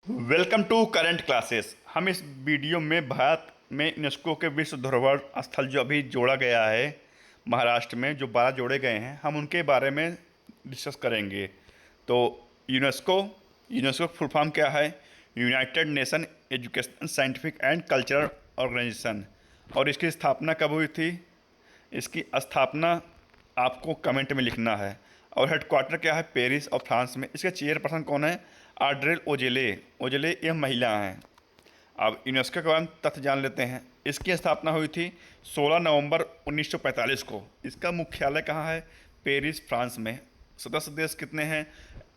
Welcome to current classes. हम इस video में भारत में यूनेस्को के विश्व धरोहर स्थल जो अभी जोड़ा गया है महाराष्ट्र में, जो 12 जोड़े गए हैं, हम उनके बारे में डिस्कस करेंगे। तो यूनेस्को यूनेस्को फुल फॉर्म क्या है? United Nation Education Scientific and Cultural Organisation. और इसकी स्थापना कब हुई थी? इसकी स्थापना आपको कमेंट में लिखना है। और हेडक्वार्टर क्या है? पेरिस और फ्रांस में। इसके चेयरपर्सन कौन है? आड्रेल ओजेले। ओजेले यह महिला हैं। अब यूनेस्को के बारे में तथ्य जान लेते हैं। इसकी स्थापना हुई थी 16 नवंबर 1945 को। इसका मुख्यालय कहाँ है? पेरिस, फ्रांस में। सदस्य देश कितने हैं?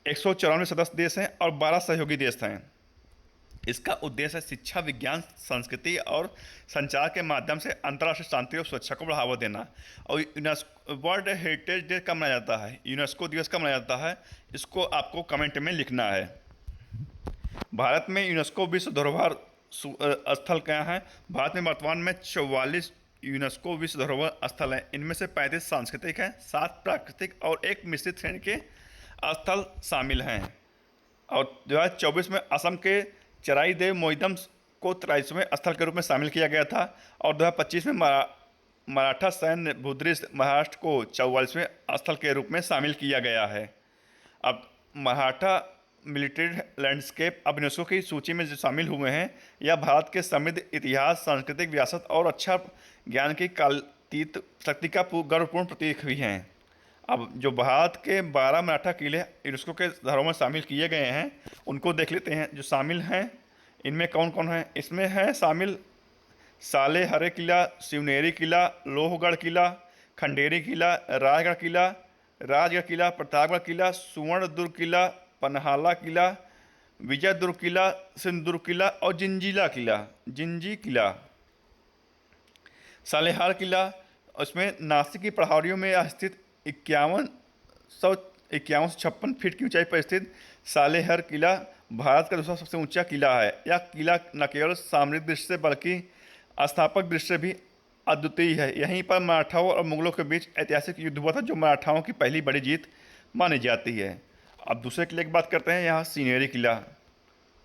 194 सदस्य देश हैं और 12 सहयोगी देश हैं। इसका उद्देश्य है शिक्षा, विज्ञान, संस्कृति और संचार के माध्यम से अंतर्राष्ट्रीय शांति और सुरक्षा को बढ़ावा देना। और यूनेस्को वर्ल्ड हेरिटेज डे कब मनाया जाता है? यूनेस्को दिवस कब मनाया जाता है? इसको आपको कमेंट में लिखना है। भारत में यूनेस्को विश्व धरोहर स्थल क्या है? भारत में वर्तमान में 44 यूनेस्को विश्व धरोहर स्थल हैं। इनमें से 35 सांस्कृतिक हैं, 7 प्राकृतिक और 1 मिश्रित श्रेणी के स्थल शामिल हैं। और 2024 में असम के चराई देव मोइदम को 23वें स्थल के रूप में शामिल किया गया था। और 2025 में मराठा सैन्य भूदृश्य महाराष्ट्र को 44वें स्थल के रूप में शामिल किया गया है। अब मराठा मिलिट्री लैंडस्केप अब यूनेस्को की सूची में जो शामिल हुए हैं, यह भारत के समृद्ध इतिहास, सांस्कृतिक विरासत और अच्छा ज्ञान की कालातीत शक्ति का गौरवपूर्ण प्रतीक भी हैं। अब जो भारत के 12 मराठा किले यूनेस्को के धरोहर में शामिल किए गए हैं, उनको देख लेते हैं। जो शामिल हैं, इनमें कौन कौन है? इसमें है शामिल सालेहरे किला, शिवनेरी किला, लोहगढ़ किला, खंडेरी किला, राजगढ़ किला, प्रतापगढ़ किला, सुवर्णदुर्ग किला, पन्हाला किला, विजयदुर्ग किला, सिंधुदुर्ग किला और जिंजी किला। सालेहार किला, उसमें नासिक की पहाड़ियों में स्थित 5156 फीट की ऊंचाई पर स्थित सालेहर किला भारत का दूसरा सबसे ऊंचा किला है। यह किला न केवल सामरिक दृष्टि से बल्कि स्थापक दृष्टि से भी अद्वितीय है। यहीं पर मराठाओं और मुगलों के बीच ऐतिहासिक युद्ध हुआ था, जो मराठाओं की पहली बड़ी जीत मानी जाती है। अब दूसरे किले की बात करते हैं। यहाँ शिवनेरी किला,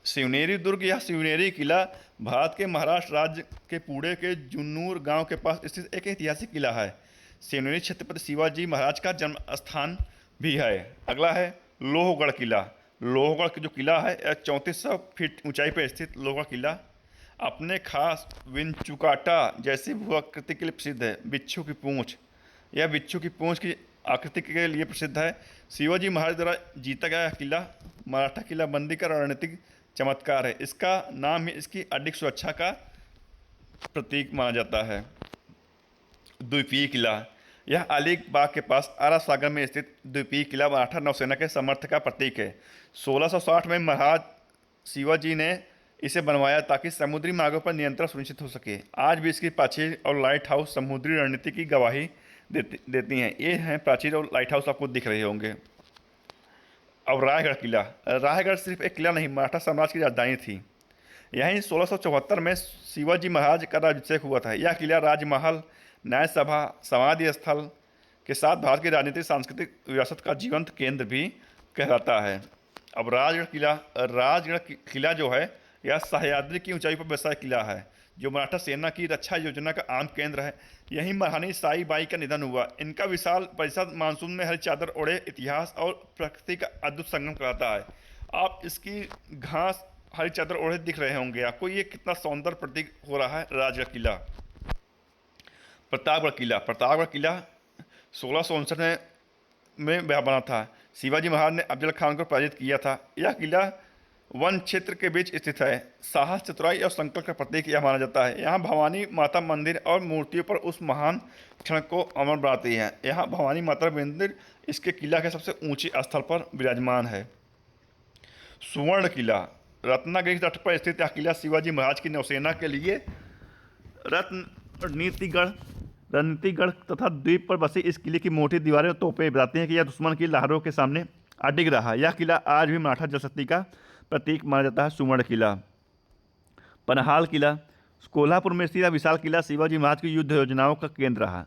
शिवनेरी दुर्ग या शिवनेरी किला भारत के महाराष्ट्र राज्य के पुणे के जुन्नूर गांव के पास स्थित एक ऐतिहासिक किला है। शिवनेरी छत्रपति शिवाजी महाराज का जन्म स्थान भी है। अगला है लोहगढ़ किला। लोहगढ़ का जो किला है, 3400 फीट ऊंचाई पर स्थित लोहगढ़ किला अपने खास विंचुकाटा जैसी भूआकृति के लिए प्रसिद्ध है। बिच्छू की पूंछ, यह बिच्छू की पूंछ की आकृति के लिए प्रसिद्ध है। शिवाजी महाराज द्वारा जीता गया किला मराठा किला बंदी का रणनीतिक चमत्कार है। इसका नाम ही इसकी अडिग सुरक्षा का प्रतीक माना जाता है। द्वीपीय किला, यह अलीबाग के पास आरा सागर में स्थित द्वीपीय किला मराठा नौसेना के समर्थ का प्रतीक है। 1660 में महाराज शिवाजी ने इसे बनवाया ताकि समुद्री मार्गों पर नियंत्रण सुनिश्चित हो सके। आज भी इसकी प्राचीर और लाइट हाउस समुद्री रणनीति की गवाही देती हैं। ये हैं प्राचीर और लाइट हाउस, आपको दिख रहे होंगे। अब रायगढ़ किला। रायगढ़ सिर्फ एक किला नहीं, मराठा साम्राज्य की राजधानी थी। यहीं 1674 में शिवाजी महाराज का राज्याभिषेक हुआ था। यह किला राजमहल, न्याय सभा, समाधि स्थल के साथ भारत की राजनीतिक सांस्कृतिक विरासत का जीवंत केंद्र भी कहलाता है। अब राजगढ़ किला जो है, यह सह्याद्री की ऊंचाई पर बसा किला है, जो मराठा सेना की रक्षा योजना का आम केंद्र है। यहीं महारानी साई बाई का निधन हुआ। इनका विशाल परिसर मानसून में हरी चादर ओढ़े इतिहास और प्रकृति का अद्भुत संगम कराता है। आप इसकी घास हरी चादर ओढ़े दिख रहे होंगे आपको। ये कितना सौंदर्य प्रतीक हो रहा है राजगढ़ किला। प्रतापगढ़ किला 1659 में बना था। शिवाजी महाराज ने अफजल खान को पराजित किया था। यह किला वन क्षेत्र के बीच स्थित है। साहस, चतुराई और संकल्प का प्रतीक यह माना जाता है। यहाँ भवानी माता मंदिर और मूर्तियों पर उस महान क्षण को अमर बनाती है। यहाँ भवानी माता मंदिर इसके किला के सबसे ऊंचे स्थल पर विराजमान है। सुवर्ण किला, रत्नागिरी तट पर स्थित यह किला शिवाजी महाराज की नौसेना के लिए रणनीतिगढ़ तथा द्वीप पर बसी इस किले की मोटी दीवारें और तोपें बताती हैं कि यह दुश्मन की लहरों के सामने अडिग रहा। यह किला आज भी मराठा जलशक्ति का प्रतीक माना जाता है। सुवर्ण किला। पन्हाल किला, कोल्हापुर में स्थित विशाल किला शिवाजी महाराज की युद्ध योजनाओं का केंद्र रहा।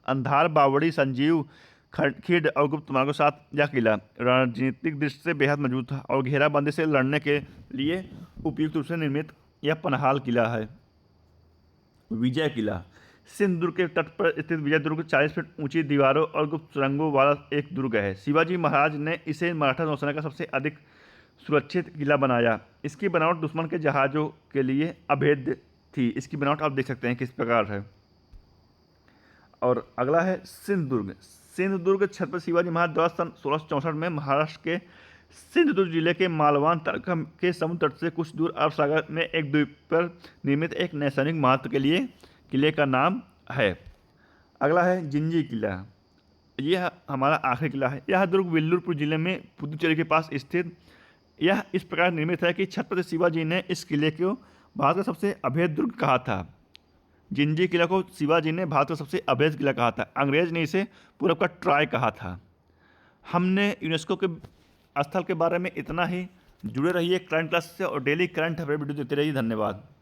अंधार, बावड़ी, संजीव खिड और गुप्त मार्गों के साथ यह किला रणनीतिक दृष्टि से बेहद मजबूत था और घेराबंदी से लड़ने के लिए उपयुक्त रूप से निर्मित यह पनहाल किला है। विजय किला सिंधु दुर्ग के तट पर स्थित विजय दुर्ग 40 फीट ऊंची दीवारों और गुप्त सुरंगों वाला एक दुर्ग है। शिवाजी महाराज ने इसे मराठा नौसेना का सबसे अधिक सुरक्षित किला बनाया। इसकी बनावट दुश्मन के जहाज़ों के लिए अभेद्य थी। इसकी बनावट आप देख सकते हैं किस प्रकार है। और अगला है सिंधु दुर्ग। सिंधु दुर्ग छत्रपति शिवाजी महाराज द्वारा सन 1664 में महाराष्ट्र के सिंधुदुर्ग जिले के मालवान तालुका के समुद्र तट से कुछ दूर अरब सागर में एक द्वीप पर निर्मित एक नैसर्गिक महत्व के लिए किले का नाम है। अगला है जिंजी किला। यह हमारा आखिरी किला है। यह दुर्ग वेल्लुरपुर जिले में पुदुचेरी के पास स्थित। यह इस प्रकार निर्मित है कि छत्रपति शिवाजी ने इस किले को भारत का सबसे अभेद दुर्ग कहा था। जिंजी किला को शिवाजी ने भारत का सबसे अभेद किला कहा था। अंग्रेज ने इसे पूरब का ट्राय कहा था। हमने यूनेस्को के स्थल के बारे में इतना ही। जुड़े रहिए करंट क्लास से और डेली करंट अफेयर वीडियो देते रहिए। धन्यवाद।